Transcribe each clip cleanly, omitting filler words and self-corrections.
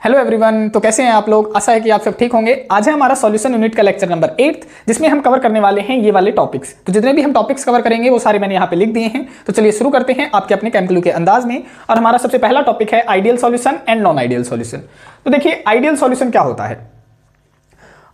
Hello everyone, तो कैसे हैं आप लोग। आशा है कि आप सब ठीक होंगे। आज है हमारा सॉल्यूशन यूनिट का लेक्चर नंबर 8 जिसमें हम कवर करने वाले हैं ये वाले टॉपिक्स। तो जितने भी हम टॉपिक्स कवर करेंगे वो सारे मैंने यहाँ पे लिख दिए हैं। तो चलिए शुरू करते हैं आपके अपने कैमक्लू के अंदाज में। और हमारा सबसे पहला टॉपिक है ideal solution and non ideal solution. तो देखिए आइडियल सॉल्यूशन क्या होता है।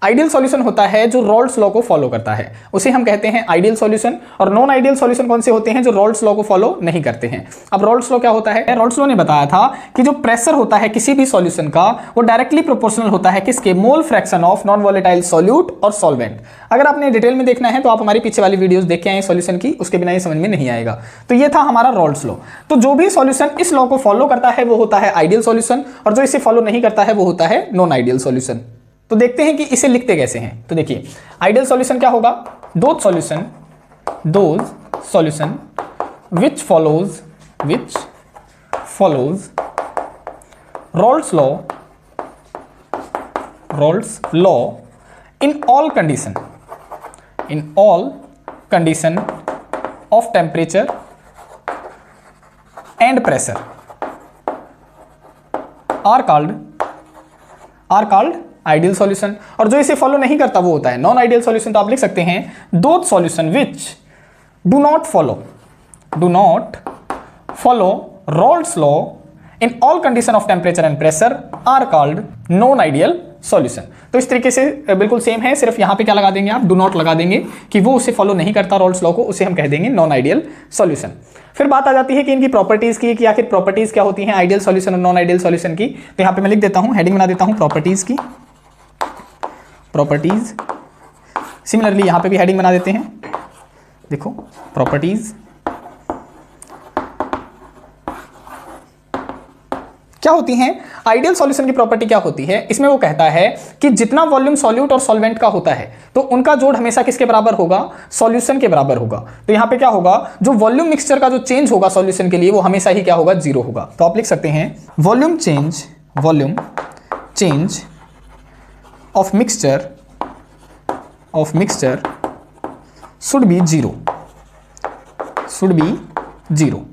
आइडियल सॉल्यूशन होता है जो रॉल्स लॉ को फॉलो करता है, उसे हम कहते हैं आइडियल सॉल्यूशन। और नॉन आइडियल सॉल्यूशन कौन से होते हैं, जो रॉल्स लॉ को फॉलो नहीं करते हैं। अब रॉल्स लॉ क्या होता है, रॉल्स लॉ ने बताया था कि जो प्रेशर होता है किसी भी सॉल्यूशन का वो डायरेक्टली प्रोपोर्शनल होता है किसके, mole fraction of non volatile solute और सॉल्वेंट। अगर आपने डिटेल में देखना है तो आप हमारी पीछे वाली वीडियोस देख के आए सॉल्यूशन की, उसके बिना ये समझ में नहीं आएगा। तो ये था हमारा रॉल्स लॉ। तो जो भी सॉल्यूशन इस लॉ को फॉलो करता है वो होता है आइडियल सॉल्यूशन, और जो इसे फॉलो नहीं करता है वो होता है नॉन आइडियल सॉल्यूशन। तो देखते हैं कि इसे लिखते कैसे हैं। तो देखिए आइडियल सॉल्यूशन क्या होगा, those solution which follows Rolle's law in all condition of temperature and pressure are called ideal solution. और जो इसे फॉलो नहीं करता वो होता है नॉन आइडियल सॉल्यूशन। तो आप लिख सकते हैं those solution which do not follow Rolle's law in all condition of temperature and pressure are called non ideal solution. तो इस तरीके से बिल्कुल सेम है, सिर्फ यहां पे क्या लगा देंगे आप, डू नॉट लगा देंगे कि वो उसे फॉलो नहीं करता रॉल्स लॉ को, उसे हम कह देंगे नॉन आइडियल सॉल्यूशन। फिर बात आ जाती है कि इनकी प्रॉपर्टीज की, कि आखिर प्रॉपर्टीज क्या होती हैं आइडियल सॉल्यूशन और नॉन आइडियल सॉल्यूशन की। तो यहां पे मैं लिख देता हूं, हेडिंग बना देता हूं प्रॉपर्टीज की, प्रॉपर्टीज। सिमिलरली यहां पे भी हेडिंग बना देते हैं, देखो प्रॉपर्टीज क्या होती हैं। आइडियल सॉल्यूशन की प्रॉपर्टी क्या होती है, इसमें वो कहता है कि जितना वॉल्यूम सॉल्यूट और सॉल्वेंट का होता है तो उनका जोड़ हमेशा किसके बराबर होगा, सॉल्यूशन के बराबर होगा। तो यहां पे क्या होगा, जो वॉल्यूम मिक्सचर का जो चेंज होगा सॉल्यूशन के लिए वो हमेशा ही क्या होगा, जीरो होगा। तो आप लिख सकते हैं volume change of mixture should be zero.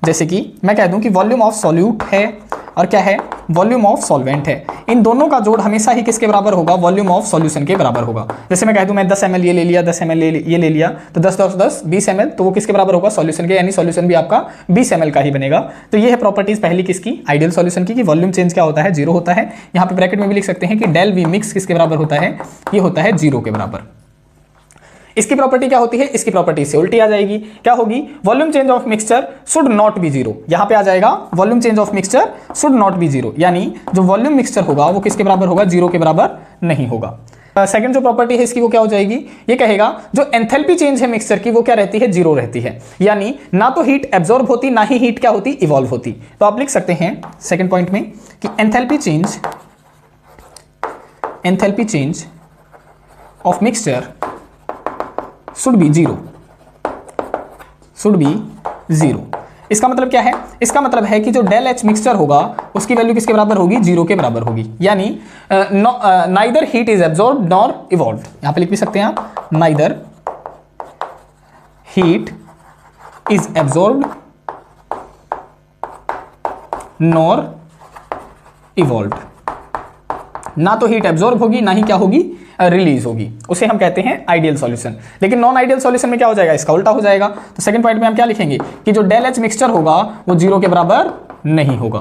जैसे कि मैं कह दूं कि वॉल्यूम ऑफ सॉल्यूट है और क्या है, वॉल्यूम ऑफ सॉल्वेंट है। इन दोनों का जोड़ हमेशा ही किसके बराबर होगा, वॉल्यूम ऑफ सॉल्यूशन के बराबर होगा। जैसे मैं कह दूं मैं 10 ml ये ले लिया, 10 ml ये ले लिया, तो 10 10 10 20 ml, तो वो किसके बराबर होगा, सॉल्यूशन के, यानी सॉल्यूशन भी आपका 20 ml का ही बनेगा। तो ये है प्रॉपर्टीज पहली किसकी, आइडियल सॉल्यूशन की, कि वॉल्यूम चेंज क्या होता है, जीरो होता है। यहाँ पे ब्रैकेट में भी लिख सकते हैं कि डेल वी मिक्स किसके बराबर होता है, ये होता है जीरो के बराबर। इसकी प्रॉपर्टी क्या होती है, इसकी प्रॉपर्टी से उल्टी आ जाएगी, क्या होगी, volume change of mixture should not be zero. यहां पे आ जाएगा volume change of mixture should not be zero, यानी जो वॉल्यूम मिक्सचर होगा वो किसके बराबर होगा, जीरो के बराबर नहीं होगा। सेकंड जो प्रॉपर्टी है इसकी वो क्या हो जाएगी, ये कहेगा जो एंथैल्पी चेंज है मिक्सचर की वो क्या रहती है, जीरो रहती है। यानी ना तो हीट एब्जॉर्ब होती, ना ही हीट क्या होती, इवॉल्व होती। तो आप लिख सकते हैं सेकेंड पॉइंट में कि enthalpy change of mixture should be zero. इसका मतलब क्या है, इसका मतलब है कि जो डेल एच मिक्सचर होगा उसकी वैल्यू किसके बराबर होगी, जीरो के बराबर होगी। यानी neither heat is absorbed nor evolved. यहां पे लिख भी सकते हैं आप, neither heat is absorbed nor evolved. ना तो हीट एब्जॉर्ब होगी, ना ही क्या होगी, रिलीज होगी। उसे हम कहते हैं आइडियल सॉल्यूशन। लेकिन नॉन आइडियल सॉल्यूशन में क्या हो जाएगा, इसका उल्टा हो जाएगा। तो सेकंड पॉइंट में हम क्या लिखेंगे कि जो डेल एच मिक्सचर होगा वो जीरो के बराबर नहीं होगा,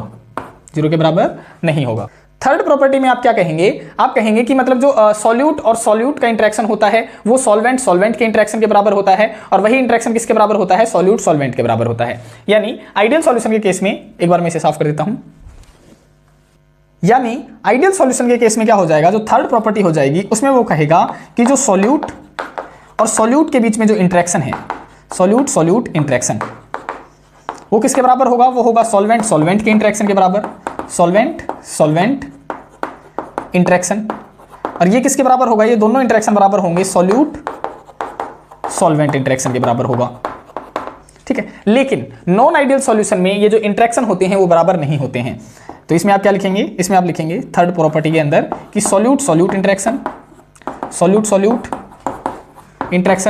जीरो के बराबर नहीं होगा। थर्ड प्रॉपर्टी में आप क्या कहेंगे, आप कहेंगे कि मतलब जो सॉल्यूट और सॉल्यूट का इंटरेक्शन होता है वो सॉल्वेंट के इंटरेक्शन के बराबर होता है, और वही इंटरेक्शन किसके बराबर होता है, सॉल्यूट सॉल्वेंट के बराबर होता है। यानी आइडियल सॉल्यूशन के केस में, एक बार मैं इसे साफ कर देता हूं, यानी आइडियल सॉल्यूशन के केस में क्या हो जाएगा, जो थर्ड प्रॉपर्टी हो जाएगी उसमें वो कहेगा कि जो सॉल्यूट और सॉल्यूट के बीच में जो इंटरेक्शन है, सॉल्यूट इंटरेक्शन, वो किसके बराबर होगा, वो होगा सॉल्वेंट के इंटरेक्शन के बराबर, सॉल्वेंट इंटरेक्शन। और ये किसके बराबर होगा, ये दोनों इंटरेक्शन बराबर होंगे सॉल्यूट सॉल्वेंट इंटरेक्शन के बराबर होगा। ठीक है, लेकिन नॉन आइडियल सॉल्यूशन में ये जो इंटरेक्शन होते हैं वो बराबर नहीं होते हैं। तो इसमें आप क्या लिखेंगे, इसमें आप लिखेंगे थर्ड प्रॉपर्टी के अंदर कि solute interaction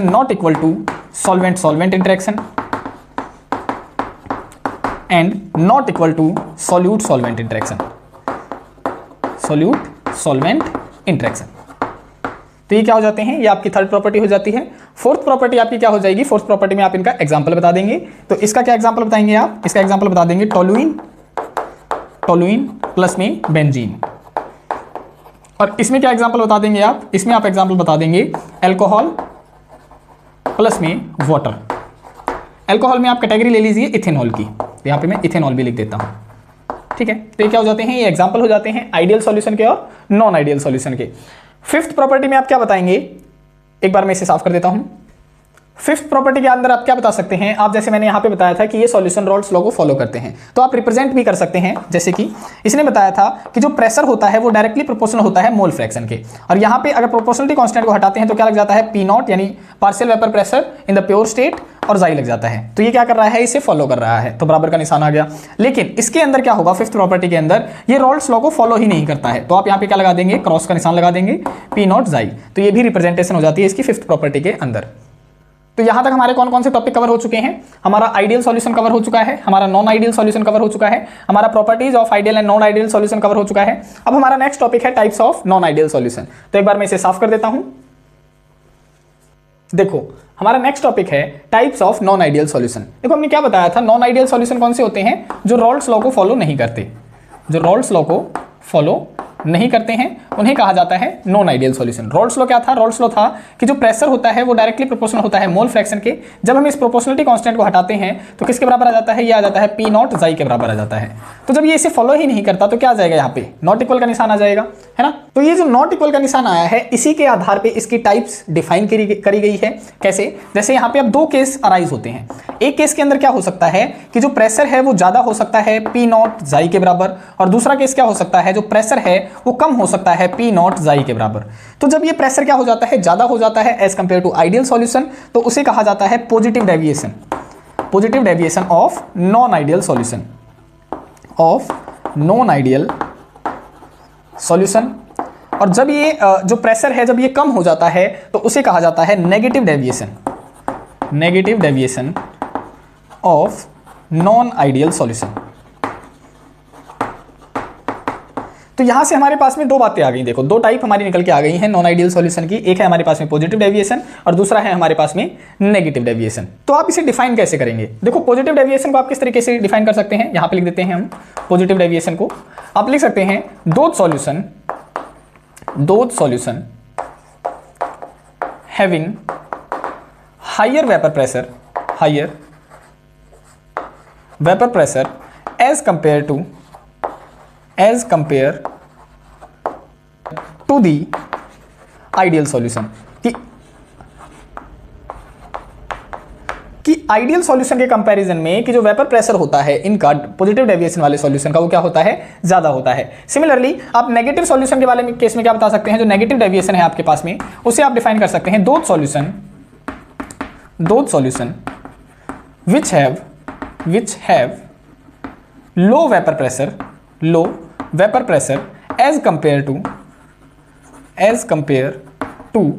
not equal to solvent interaction and not equal to solute solvent interaction. Solute solvent interaction. तो ये क्या हो जाते हैं, ये आपकी थर्ड प्रॉपर्टी हो जाती है। फोर्थ प्रॉपर्टी आपकी क्या हो जाएगी, फोर्थ प्रॉपर्टी में आप इनका एग्जांपल बता देंगे। तो इसका क्या एग्जांपल बताएंगे आप, इसका एग्जांपल बता देंगे टोलुइन प्लस में बेंजीन। और इसमें क्या एग्जांपल बता देंगे आप, इसमें आप एग्जांपल बता देंगे अल्कोहल प्लस में वाटर। अल्कोहल में आप कैटेगरी ले लीजिए इथेनॉल की, तो यहाँ पे मैं इथेनॉल भी लिख देता हूँ, ठीक है। तो ये क्या हो जाते हैं, ये एग्जांपल हो जाते हैं आइडियल सॉल्यूशन के और नॉन आइडियल सॉल्यूशन के। फिफ्थ प्रॉपर्टी में आप क्या बताएंगे, एक बार मैं इसे साफ कर देता हूं। फिफ्थ प्रॉपर्टी के अंदर आप क्या बता सकते हैं, आप जैसे मैंने यहां पे बताया था कि ये सॉल्यूशन रॉल्स लॉ को फॉलो करते हैं, तो आप रिप्रेजेंट भी कर सकते हैं। जैसे कि इसने बताया था कि जो प्रेशर होता है वो डायरेक्टली प्रोपोर्शनल होता है मोल फ्रैक्शन के, और यहां पे अगर प्रोपोर्शनलिटी कांस्टेंट को हटाते हैं तो क्या लग जाता है, P0 यानी partial vapour pressure in the pure state, और जाई लग जाता है। तो ये क्या कर रहा है, इसे फॉलो कर रहा है, तो बराबर का निशान आ गया। लेकिन इसके अंदर क्या होगा, फिफ्थ प्रॉपर्टी के अंदर ये रॉल्स लॉ को फॉलो ही नहीं करता है, तो आप यहाँ पे क्या लगा देंगे, क्रॉस का निशान लगा देंगे, P0 जाई। तो ये भी रिप्रेजेंटेशन हो जाती है इसकी फिफ्थ प्रॉपर्टी के अंदर। तो यहां तक हमारे कौन कौन से टॉपिक कवर हो चुके हैं, हमारा आइडियल सॉल्यूशन कवर हो चुका है, हमारा नॉन आइडियल सॉल्यूशन कवर हो चुका है, हमारा properties of ideal and non ideal solution cover हो चुका है। अब हमारा नेक्स्ट टॉपिक है types of non ideal solution. तो एक बार मैं इसे साफ कर देता हूं। देखो हमारा नेक्स्ट टॉपिक है types of non ideal solution. देखो हमने क्या बताया था, नॉन आइडियल सॉल्यूशन कौन से होते हैं, जो रॉल्स लॉ को फॉलो नहीं करते, जो रॉल्स लॉ को फॉलो नहीं करते हैं उन्हें कहा जाता है non ideal solution. Rawls law क्या था, रॉल्स लॉ था कि जो प्रेशर होता है वो डायरेक्टली प्रोपोर्शनल होता है मोल फ्रैक्शन के। जब हम इस प्रोपोर्शनलिटी कांस्टेंट को हटाते हैं तो किसके बराबर आ जाता है, ये आ जाता है P0 जाई के बराबर आ जाता है। तो जब ये इसे फॉलो ही नहीं करता तो क्या आ जाएगा, यहाँ पे नॉट इक्वल का निशान आ जाएगा, है ना। तो ये जो नॉट इक्वल का निशान आया है इसी के आधार पर इसकी टाइप्स डिफाइन करी गई है। कैसे, जैसे यहाँ पे अब दो केस अराइज होते हैं। एक केस के अंदर क्या हो सकता है कि जो प्रेशर है वो ज्यादा हो सकता है P0 जाई के बराबर, और दूसरा केस क्या हो सकता है, जो प्रेशर है वो कम हो सकता है P0 जाई के बराबर। तो जब ये प्रेशर क्या हो जाता है, ज्यादा हो जाता है as compare to ideal solution, तो उसे कहा जाता है positive deviation of non ideal solution, और जब ये जो प्रेशर है जब ये कम हो जाता है तो उसे कहा जाता है negative deviation of non ideal solution. तो यहां से हमारे पास में दो बातें आ गई, देखो दो टाइप हमारी निकल के आ गई हैं नॉन आइडियल सॉल्यूशन की। एक है हमारे पास में पॉजिटिव डेविएशन और दूसरा है हमारे पास में नेगेटिव डेविएशन। तो आप इसे डिफाइन कैसे करेंगे, देखो पॉजिटिव डेविएशन को आप किस तरीके से डिफाइन कर सकते हैं, यहां पे लिख देते हैं हम पॉजिटिव डेविएशन को। आप लिख सकते हैं दो solution having higher vapour pressure as compare to the ideal solution, कि आइडियल सॉल्यूशन के कंपैरिजन में कि जो वेपर प्रेशर होता है इनका पॉजिटिव डेविएशन वाले सॉल्यूशन का वो क्या होता है, ज्यादा होता है। सिमिलरली आप नेगेटिव सॉल्यूशन के वाले में केस में क्या बता सकते हैं, जो नेगेटिव डेविएशन है आपके पास में उसे आप डिफाइन कर सकते हैं दो solution which have low vapour pressure as compare to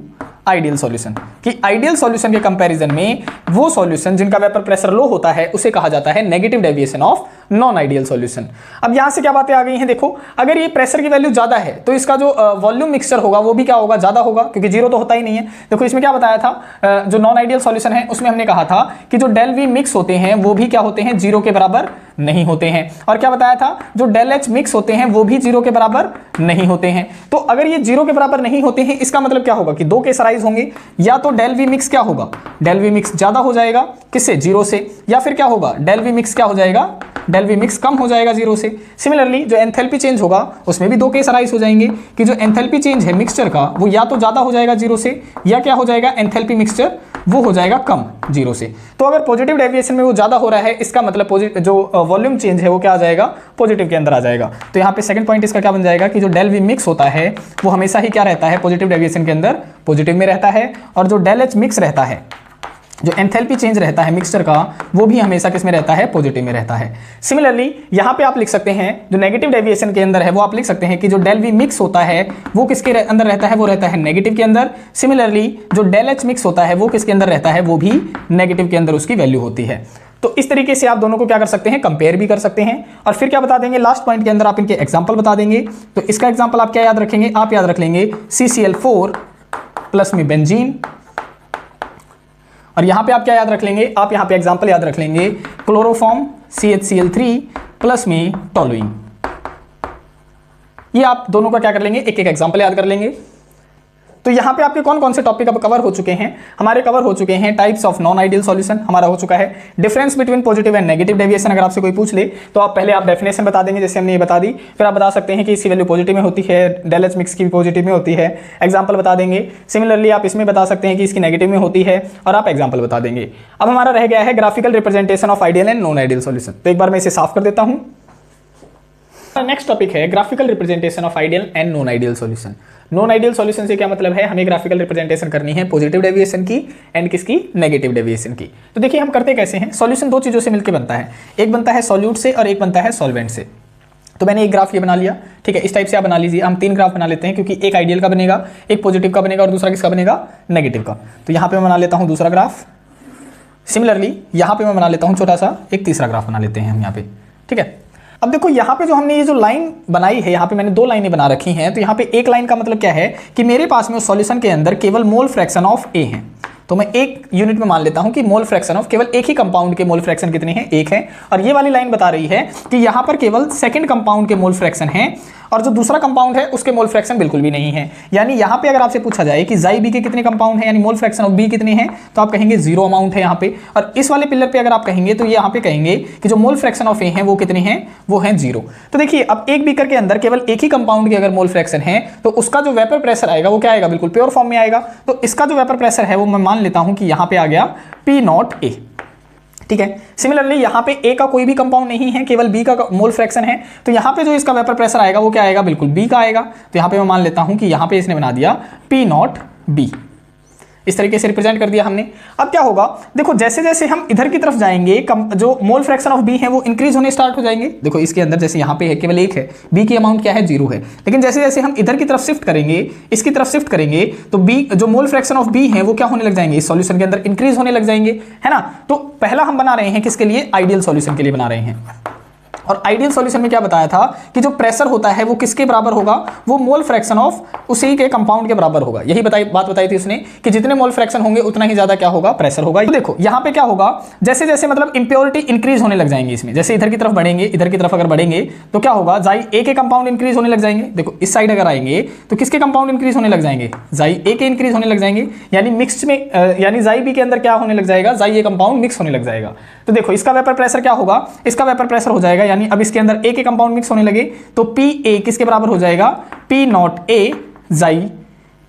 ideal solution, कि आइडियल सॉल्यूशन के कंपैरिजन में वो सॉल्यूशन जिनका वेपर प्रेशर लो होता है उसे कहा जाता है negative deviation of non ideal solution. अब यहां से क्या बातें आ गई हैं, देखो अगर ये प्रेशर की वैल्यू ज्यादा है तो इसका जो वॉल्यूम मिक्सचर होगा वो भी क्या होगा, ज्यादा होगा, क्योंकि जीरो तो होता ही नहीं है। देखो इसमें क्या बताया था, जो नॉन आइडियल सॉल्यूशन है उसमें हमने कहा था कि जो डेल वी मिक्स होते हैं वो भी क्या होते हैं, जीरो के बराबर नहीं होते हैं। और क्या बताया था, जो डेल एच मिक्स होते हैं वो भी जीरो के बराबर नहीं होते हैं। तो अगर ये जीरो के बराबर नहीं होते हैं इसका मतलब क्या होगा कि दो केस अराइज होंगे, या तो डेल वी मिक्स क्या होगा, डेल वी मिक्स ज्यादा हो जाएगा किससे, जीरो से, या फिर क्या होगा डेल वी मिक्स क्या हो जाएगा, डेल वी मिक्स कम हो जाएगा जीरो से। सिमिलरली जो एंथैल्पी चेंज होगा उसमें भी दो केस अराइज हो जाएंगे कि जो एंथैल्पी चेंज है मिक्सचर का वो या तो ज्यादा हो जाएगा जीरो से, या क्या हो जाएगा एंथैल्पी मिक्सचर वो हो जाएगा कम जीरो से। तो अगर पॉजिटिव डेविएशन में वो ज्यादा हो रहा है इसका मतलब जो वॉल्यूम चेंज है वो क्या आ जाएगा, पॉजिटिव के अंदर आ जाएगा। तो यहाँ पे सेकंड पॉइंट इसका क्या बन जाएगा कि जो डेल वी मिक्स होता है वो हमेशा ही क्या रहता है, पॉजिटिव डेविएशन के अंदर पॉजिटिव में रहता है, और जो डेल एच मिक्स रहता है जो एंथैल्पी चेंज रहता है मिक्सचर का, वो भी हमेशा किस में रहता है, पॉजिटिव में रहता है। सिमिलरली यहां पे आप लिख सकते हैं जो नेगेटिव डेविएशन के अंदर है वो आप लिख सकते हैं कि जो डेल वी मिक्स होता है वो किसके अंदर रहता है, वो रहता है नेगेटिव के अंदर। सिमिलरली जो डेल एच मिक्स होता है वो किसके अंदर रहता है, वो भी नेगेटिव के अंदर उसकी वैल्यू होती है। तो इस तरीके से आप दोनों को क्या कर सकते हैं, कंपेयर भी कर सकते हैं। और फिर क्या बता देंगे, लास्ट पॉइंट के अंदर आप इनके एग्जांपल बता देंगे। तो इसका एग्जांपल आप क्या याद रखेंगे, आप याद रख लेंगे CCl4 प्लस में बेंजीन, और यहां पे आप क्या याद रख लेंगे, आप यहां पे एग्जांपल याद रख लेंगे क्लोरोफॉर्म CHCl3 प्लस में टोलुइन। ये आप दोनों का क्या कर लेंगे, एक एक एग्जांपल याद कर लेंगे। तो यहां पे आपके कौन कौन से टॉपिक अब कवर हो चुके हैं, हमारे कवर हो चुके हैं types of non ideal solution हमारा हो चुका है, difference between positive and negative deviation. अगर आपसे कोई पूछ ले तो आप पहले आप डेफिनेशन बता देंगे जैसे हमने ये बता दी, फिर आप बता सकते हैं कि इसकी वैल्यू पॉजिटिव में होती है, डेल एच मिक्स की भी पॉजिटिव में होती है, एग्जाम्पल बता देंगे। सिमिलरली आप इसमें बता सकते हैं कि इसकी नेगेटिव में होती है और आप एग्जाम्पल बता देंगे। अब हमारा रह गया है graphical representation of ideal and non ideal solution. तो एक बार मैं इसे साफ कर देता हूं। नेक्स्ट टॉपिक है graphical representation of ideal and non ideal solution. Non ideal solution से क्या मतलब है, हमें ग्राफिकल रिप्रेजेंटेशन करनी है पॉजिटिव डेविएशन की एंड किसकी, नेगेटिव डेविएशन की। तो देखिए हम करते कैसे हैं, सॉल्यूशन दो चीजों से मिलकर बनता है, एक बनता है सॉल्यूट से और एक बनता है सॉल्वेंट से। तो मैंने एक ग्राफ ये बना लिया, ठीक है, इस टाइप से आप बना लीजिए। हम 3 ग्राफ बना लेते हैं क्योंकि एक आइडियल का बनेगा, एक पॉजिटिव का बनेगा और दूसरा किसका बनेगा, नेगेटिव का। तो यहाँ पे मैं बना लेता हूँ दूसरा ग्राफ। सिमिलरली यहाँ पे मैं बना लेता हूँ छोटा सा एक तीसरा ग्राफ बना लेते हैं हम यहाँ पे, ठीक है। अब देखो यहाँ पे जो हमने ये जो लाइन बनाई है, यहाँ पे मैंने 2 लाइनें बना रखी हैं। तो यहाँ पे एक लाइन का मतलब क्या है कि मेरे पास में उस सॉल्यूशन के अंदर केवल मोल फ्रैक्शन ऑफ ए है। तो मैं एक यूनिट में मान लेता हूं कि मोल फ्रैक्शन ऑफ केवल एक ही कंपाउंड के मोल फ्रैक्शन कितने हैं, 1 है। और ये वाली लाइन बता रही है कि यहां पर केवल सेकंड कंपाउंड के मोल फ्रैक्शन है और जो दूसरा कंपाउंड है उसके मोल फ्रैक्शन बिल्कुल भी नहीं है। यानी यहां पे अगर आपसे पूछा जाए कि जाई बी के कितने कंपाउंड है, यानी मोल फ्रैक्शन ऑफ बी कितने हैं, तो आप कहेंगे 0 अमाउंट है यहां पे। और इस वाले पिलर पे अगर आप कहेंगे तो यहां पे कहेंगे कि जो मोल फ्रैक्शन ऑफ ए है वो कितने हैं, वो हैं 0। तो देखिए अब एक बीकर के अंदर केवल एक ही कंपाउंड के अगर मोल फ्रैक्शन है तो उसका जो वेपर प्रेशर आएगा वो क्या आएगा, बिल्कुल प्योर फॉर्म में आएगा। तो इसका जो वेपर प्रेशर है वो मैं मान लेता हूं कि यहां पे आ गया P0A, ठीक है। सिमिलरली यहाँ पे ए का कोई भी कंपाउंड नहीं है, केवल बी का मोल फ्रैक्शन है। तो यहाँ पे जो इसका वेपर प्रेशर आएगा वो क्या आएगा, बिल्कुल बी का आएगा। तो यहाँ पे मैं मान लेता हूं कि यहाँ पे इसने बना दिया P0B, इस तरीके से रिप्रेजेंट कर दिया हमने। अब क्या होगा, देखो जैसे जैसे हम इधर की तरफ जाएंगे जो मोल फ्रैक्शन ऑफ बी है वो इंक्रीज होने स्टार्ट हो जाएंगे। देखो इसके अंदर जैसे यहाँ पे है केवल 1 है, बी की अमाउंट क्या है, 0 है। लेकिन जैसे जैसे हम इधर की तरफ शिफ्ट करेंगे, इसकी तरफ शिफ्ट करेंगे, तो बी जो मोल फ्रैक्शन ऑफ बी है वो क्या होने लग जाएंगे, इस सॉल्यूशन के अंदर इंक्रीज होने लग जाएंगे, है ना। तो पहला हम बना रहे हैं किसके लिए, आइडियल सॉल्यूशन के लिए बना रहे हैं। और आइडियल सॉल्यूशन में क्या बताया था कि जो प्रेशर होता है वो किसके बराबर होगा, वो मोल फ्रैक्शन ऑफ उसी के कंपाउंड के बराबर होगा। यही बात बताई थी उसने कि जितने मोल फ्रैक्शन होंगे उतना ही ज्यादा क्या होगा, प्रेशर होगा। तो देखो यहाँ पे क्या होगा, जैसे जैसे मतलब इंप्योरिटी इंक्रीज होने लग जाएंगे इसमें, जैसे इधर की तरफ बढ़ेंगे, इधर की तरफ अगर बढ़ेंगे तो क्या होगा, जाई ए के कंपाउंड इंक्रीज होने लग जाएंगे। देखो इस साइड अगर आएंगे तो किसके कंपाउंड इंक्रीज होने लग जाएंगे, जाई ए के इंक्रीज होने लग जाएंगे। यानी मिक्स्ड में यानी जाई बी के अंदर क्या होने लग जाएगा, जाई ए कंपाउंड मिक्स होने लग जाएगा। तो देखो इसका वेपर प्रेशर क्या होगा, इसका वेपर प्रेशर हो जाएगा, यानी अब इसके अंदर ए के कंपाउंड मिक्स होने लगे तो PA किसके बराबर हो जाएगा, P0A जाई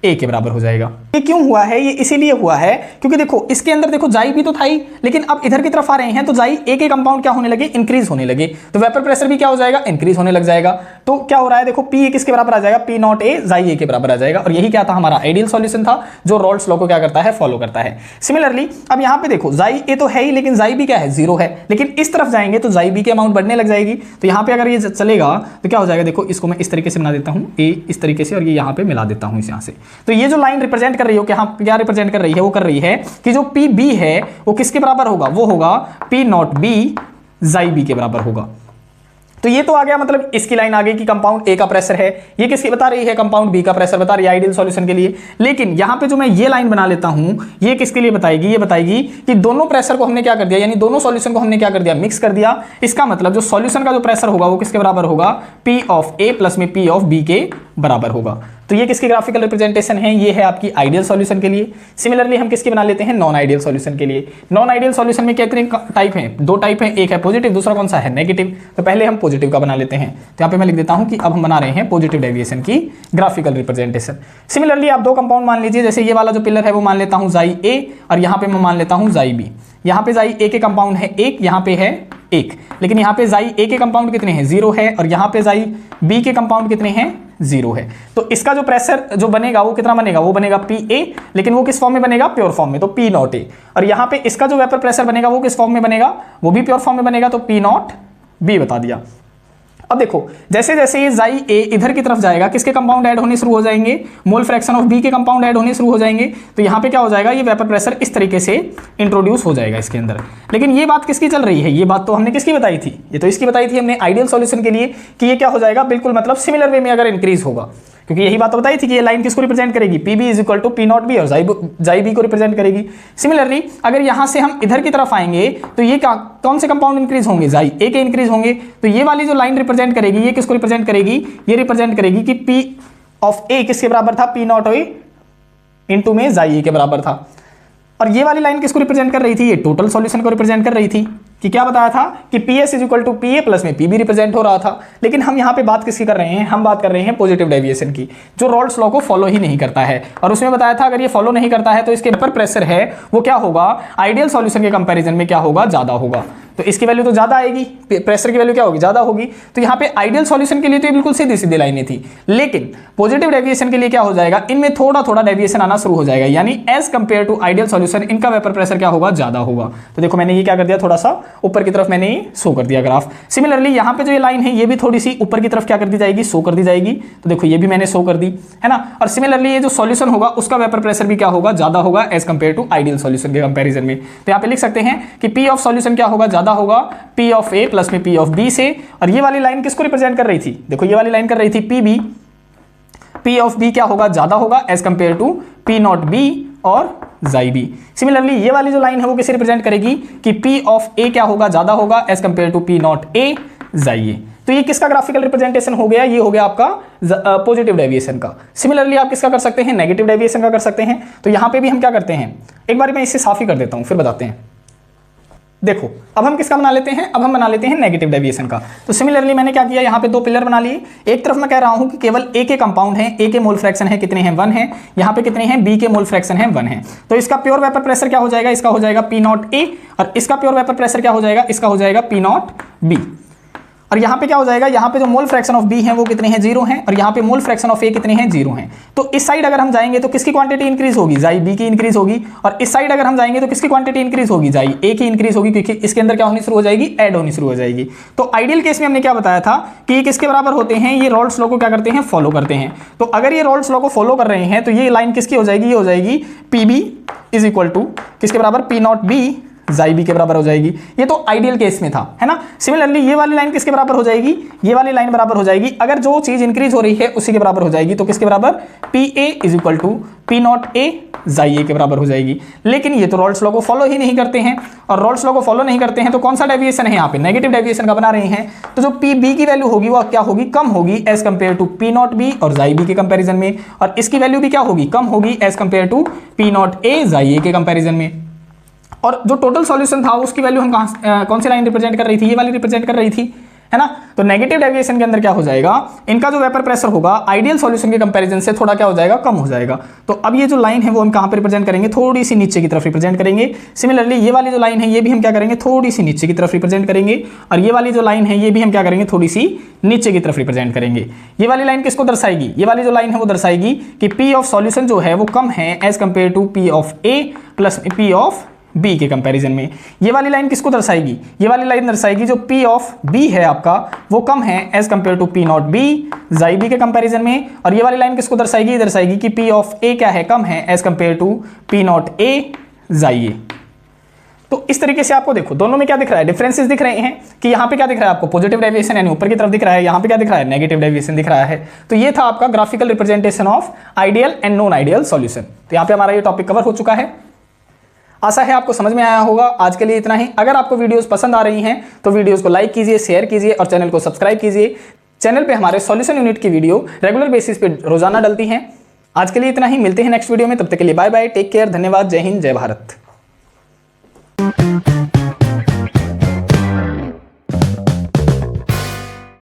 ए के बराबर हो जाएगा। ये क्यों हुआ है, ये इसीलिए हुआ है क्योंकि देखो इसके अंदर देखो जाई भी तो था ही, लेकिन अब इधर की तरफ आ रहे हैं तो जाई ए के कंपाउंड क्या होने लगे, इंक्रीज होने लगे। तो वेपर प्रेशर भी क्या हो जाएगा, इंक्रीज होने लग जाएगा। तो क्या हो रहा है, देखो P किसके बराबर आ जाएगा, P0A जाई ए के बराबर आ जाएगा। और यही क्या था, हमारा आइडियल सॉल्यूशन था जो रॉल्स लॉ को क्या करता है, फॉलो करता है। सिमिलरली अब यहाँ पे देखो जाई ए तो है ही, लेकिन जाई बी क्या है, 0 है। लेकिन इस तरफ जाएंगे तो जाई बी की अमाउंट बढ़ने लग जाएगी। तो यहाँ पे अगर ये चलेगा तो क्या हो जाएगा, देखो इसको मैं इस तरीके से बना देता हूँ, ए इस तरीके से और ये यहाँ पे मिला देता हूँ इस यहाँ से। तो ये जो लाइन रिप्रेजेंट कर रही हो क्या रिप्रेजेंट कर रही है, वो कर रही है कि जो PB है वो किसके बराबर होगा, वो होगा P0B जाई बी के बराबर होगा। तो ये तो आ गया, मतलब इसकी लाइन आ गई कि कंपाउंड ए का प्रेशर है, ये किसकी बता रही है, कंपाउंड बी का प्रेशर बता रही है आइडियल सॉल्यूशन के लिए। लेकिन यहां पे जो मैं ये लाइन बना लेता हूं, ये किसके लिए बताएगी, ये बताएगी कि दोनों प्रेशर को हमने क्या कर दिया, यानी दोनों सॉल्यूशन को हमने क्या कर दिया, मिक्स कर दिया। इसका मतलब जो सॉल्यूशन का जो प्रेशर होगा वो किसके बराबर होगा, P ऑफ A प्लस में P ऑफ B के बराबर होगा। तो ये किसकी ग्राफिकल रिप्रेजेंटेशन है, ये है आपकी आइडियल सॉल्यूशन के लिए। सिमिलरली हम किसकी बना लेते हैं, नॉन आइडियल सॉल्यूशन के लिए। नॉन आइडियल सॉल्यूशन में कितने टाइप हैं, 2 टाइप हैं, एक है पॉजिटिव, दूसरा कौन सा है, नेगेटिव। तो पहले हम पॉजिटिव का बना लेते हैं। तो यहाँ पे मैं लिख देता हूं कि अब हम बना रहे हैं पॉजिटिव डेविएशन की ग्राफिकल रिप्रेजेंटेशन। सिमिलरली आप 2 कंपाउंड मान लीजिए, जैसे ये वाला जो पिलर है वो मान लेता हूं जाई ए और यहाँ पे मैं मान लेता हूं जाई बी। यहाँ पे जाई ए के कंपाउंड है 1, यहाँ पे है 1, लेकिन यहाँ पे जाई ए के कंपाउंड कितने हैं, 0 है। और यहाँ पे जाई बी के कंपाउंड कितने हैं, 0 है। तो इसका जो प्रेशर जो बनेगा वो कितना बनेगा, वो बनेगा PA, लेकिन वो किस फॉर्म में बनेगा, प्योर फॉर्म में, तो P नॉट A। और यहाँ पे इसका जो वेपर प्रेशर बनेगा वो किस फॉर्म में बनेगा, वो भी प्योर फॉर्म में बनेगा, तो P नॉट B बता दिया। अब देखो जैसे जैसे ये जाई ए इधर की तरफ जाएगा, किसके कंपाउंड ऐड होने शुरू हो जाएंगे, मोल फ्रैक्शन ऑफ बी के कंपाउंड ऐड होने शुरू हो जाएंगे। तो यहाँ पे क्या हो जाएगा, ये वेपर प्रेशर इस तरीके से इंट्रोड्यूस हो जाएगा इसके अंदर। लेकिन ये बात किसकी चल रही है, ये बात तो हमने किसकी बताई थी, ये तो इसकी बताई थी हमने आइडियल सॉल्यूशन के लिए कि ये क्या हो जाएगा, बिल्कुल मतलब सिमिलर वे में अगर इंक्रीज होगा, क्योंकि यही बात तो बताई थी कि ये लाइन किसको रिप्रेजेंट करेगी, PB is equal to P naught B और जाई B को रिप्रेजेंट करेगी। सिमिलरली अगर यहां से हम इधर की तरफ आएंगे तो ये कौन से कंपाउंड इंक्रीज होंगे, जाई A के इंक्रीज होंगे। तो ये वाली जो लाइन रिप्रेजेंट करेगी ये किसको रिप्रेजेंट करेगी, ये रिप्रेजेंट करेगी कि P ऑफ A किसके बराबर था, P नॉट A इंटू में जाई A के बराबर था। और ये वाली लाइन किसको रिप्रेजेंट कर रही थी, ये टोटल सॉल्यूशन को रिप्रेजेंट कर रही थी, कि क्या बताया था कि PS is equal to PA plus में PB रिप्रेजेंट हो रहा था। लेकिन हम यहाँ पे बात किसकी कर रहे हैं, हम बात कर रहे हैं पॉजिटिव डेविएशन की, जो रॉल्स लॉ को फॉलो ही नहीं करता है। और उसमें बताया था अगर ये फॉलो नहीं करता है तो इसके वेपर प्रेशर है वो क्या होगा, आइडियल सॉल्यूशन के कंपैरिजन में क्या होगा, ज्यादा होगा। तो इसकी वैल्यू तो ज्यादा आएगी, प्रेशर की वैल्यू क्या होगी, ज्यादा होगी। तो यहाँ पे आइडियल सॉल्यूशन के लिए तो ये बिल्कुल सीधी सीधी लाइनें थी, लेकिन पॉजिटिव डेविएशन के लिए क्या हो जाएगा, इनमें थोड़ा थोड़ा डेविएशन आना शुरू हो जाएगा, यानी as compare to ideal solution इनका वेपर प्रेशर क्या होगा, ज्यादा होगा। तो देखो मैंने ये क्या कर दिया, थोड़ा सा ऊपर की तरफ मैंने शो कर दिया ग्राफ। सिमिलरली यहाँ पे जो ये लाइन है ये भी थोड़ी सी ऊपर की तरफ क्या कर दी जाएगी, शो कर दी जाएगी। तो देखो ये भी मैंने शो कर दी, है ना। और सिमिलरली ये जो सॉल्यूशन होगा उसका वेपर प्रेशर भी क्या होगा, ज्यादा होगा as compare to ideal solution के कंपैरिजन में। तो यहाँ पे लिख सकते हैं कि P ऑफ सॉल्यूशन क्या होगा, ज्यादा होगा P ऑफ A प्लस में P ऑफ B से। और ये वाली लाइन किसको रिप्रेजेंट कर रही थी, देखो ये वाली लाइन कर रही थी PB, P ऑफ B क्या होगा, ज्यादा होगा as compare to P naught B और जाई B। सिमिलरली ये वाली जो लाइन है वो किसे रिप्रेजेंट करेगी कि P ऑफ A क्या होगा, ज्यादा होगा as compare to P naught A xi A। तो ये किसका ग्राफिकल रिप्रेजेंटेशन हो गया, ये हो गया आपका पॉजिटिव डेविएशन का। सिमिलरली आप किसका कर सकते हैं, नेगेटिव डेविएशन का कर सकते हैं। तो यहां पे भी हम क्या करते हैं, एक बार मैं इसे साफ ही कर देता हूं फिर बताते हैं। देखो अब हम किसका बना लेते हैं, अब हम बना लेते हैं नेगेटिव डेविएशन का। तो सिमिलरली मैंने क्या किया, यहाँ पे दो पिलर बना लिए। एक तरफ मैं कह रहा हूं कि केवल A के कंपाउंड हैं, A के मोल फ्रैक्शन है कितने हैं, 1 है। यहाँ पे कितने हैं, B के मोल फ्रैक्शन है 1 है। तो इसका प्योर वेपर प्रेशर क्या हो जाएगा, इसका हो जाएगा P नॉट A, और इसका प्योर वेपर प्रेशर क्या हो जाएगा, इसका हो जाएगा P नॉट B। और यहाँ पे क्या हो जाएगा, यहाँ पे जो मोल फ्रैक्शन ऑफ B है वो कितने हैं, 0 हैं। और यहाँ पे मोल फ्रैक्शन ऑफ A कितने हैं, 0 हैं। तो इस साइड अगर हम जाएंगे तो किसकी क्वांटिटी इंक्रीज होगी, जाई B की इंक्रीज होगी। और इस साइड अगर हम जाएंगे तो किसकी क्वांटिटी इंक्रीज होगी, जाई A की इंक्रीज होगी, क्योंकि इसके अंदर क्या होनी शुरू हो जाएगी, ऐड होनी शुरू हो जाएगी। तो आइडियल केस में हमने क्या बताया था कि ये किसके बराबर होते हैं, ये रॉल्स लॉ को क्या करते हैं, फॉलो करते हैं। तो अगर ये रॉल्स लॉ को फॉलो कर रहे हैं तो ये लाइन किसकी हो जाएगी, ये हो जाएगी PB इज इक्वल टू किसके बराबर, P naught B xi B के बराबर हो जाएगी। ये तो आइडियल केस में था, है ना। सिमिलरली ये वाली लाइन किसके बराबर हो जाएगी, ये वाली लाइन बराबर हो जाएगी, अगर जो चीज इंक्रीज हो रही है उसी के बराबर हो जाएगी। तो किसके बराबर, PA is equal to P naught A xi A के बराबर हो जाएगी। लेकिन ये तो रॉल्स लॉ को फॉलो ही नहीं करते हैं, और रॉल्स लॉ को फॉलो नहीं करते हैं तो कौन सा डेविएशन है, यहाँ पे नेगेटिव डेविएशन का बना रहे हैं। तो जो PB की वैल्यू होगी वो क्या होगी, कम होगी as compare to P naught B और जाई B के कंपेरिजन में। और इसकी वैल्यू भी क्या होगी, कम होगी as compare to P naught A xi A के कंपेरिजन में। और जो टोटल सॉल्यूशन था उसकी वैल्यू हम कौन सी लाइन रिप्रेजेंट कर रही थी, ये वाली रिप्रेजेंट कर रही थी, है ना। तो नेगेटिव डेविएशन के अंदर क्या हो जाएगा, इनका जो वेपर प्रेशर होगा आइडियल सॉल्यूशन के कंपैरिजन से थोड़ा क्या हो जाएगा, कम हो जाएगा। तो अब ये जो लाइन है वो हम कहां पे रिप्रेजेंट करेंगे, थोड़ी सी नीचे की तरफ रिप्रेजेंट करेंगे। सिमिलरली ये वाली जो लाइन है ये भी हम क्या करेंगे, थोड़ी सी नीचे की तरफ रिप्रेजेंट करेंगे। और ये वाली जो लाइन है ये भी हम क्या करेंगे, थोड़ी सी नीचे की तरफ रिप्रेजेंट करेंगे। ये वाली लाइन किसको दर्शाएगी, ये वाली जो लाइन है वो दर्शाएगी कि P ऑफ सॉल्यूशन जो है वो कम है as compare to P of A plus P of B के कंपैरिजन में। ये वाली लाइन किसको दर्शाएगी, ये वाली लाइन दर्शाएगी जो P ऑफ B है आपका वो कम है as compare to P naught B xi B के कंपैरिजन में। और ये वाली लाइन किसको दर्शाएगी, दर्शाएगी कि P ऑफ A क्या है, कम है as compare to P naught A xi A। तो इस तरीके से आपको देखो दोनों में क्या दिख रहा है, डिफरेंसेस दिख रहे हैं कि यहाँ पे क्या दिख रहा है आपको, पॉजिटिव डेविएशन यानी ऊपर की तरफ दिख रहा है, यहाँ पे क्या दिख रहा है, नेगेटिव डेविएशन दिख रहा है। तो ये था आपका graphical representation of ideal and non ideal solution. तो यहाँ पे हमारा ये टॉपिक कवर हो चुका है। आशा है आपको समझ में आया होगा। आज के लिए इतना ही। अगर आपको वीडियोस पसंद आ रही हैं तो वीडियोस को लाइक कीजिए, शेयर कीजिए और चैनल को सब्सक्राइब कीजिए। चैनल पे हमारे सॉल्यूशन यूनिट की वीडियो रेगुलर बेसिस पे रोजाना डलती हैं। आज के लिए इतना ही, मिलते हैं नेक्स्ट वीडियो में। तब तक के लिए बाय बाय, टेक केयर, धन्यवाद, जय हिंद, जय भारत।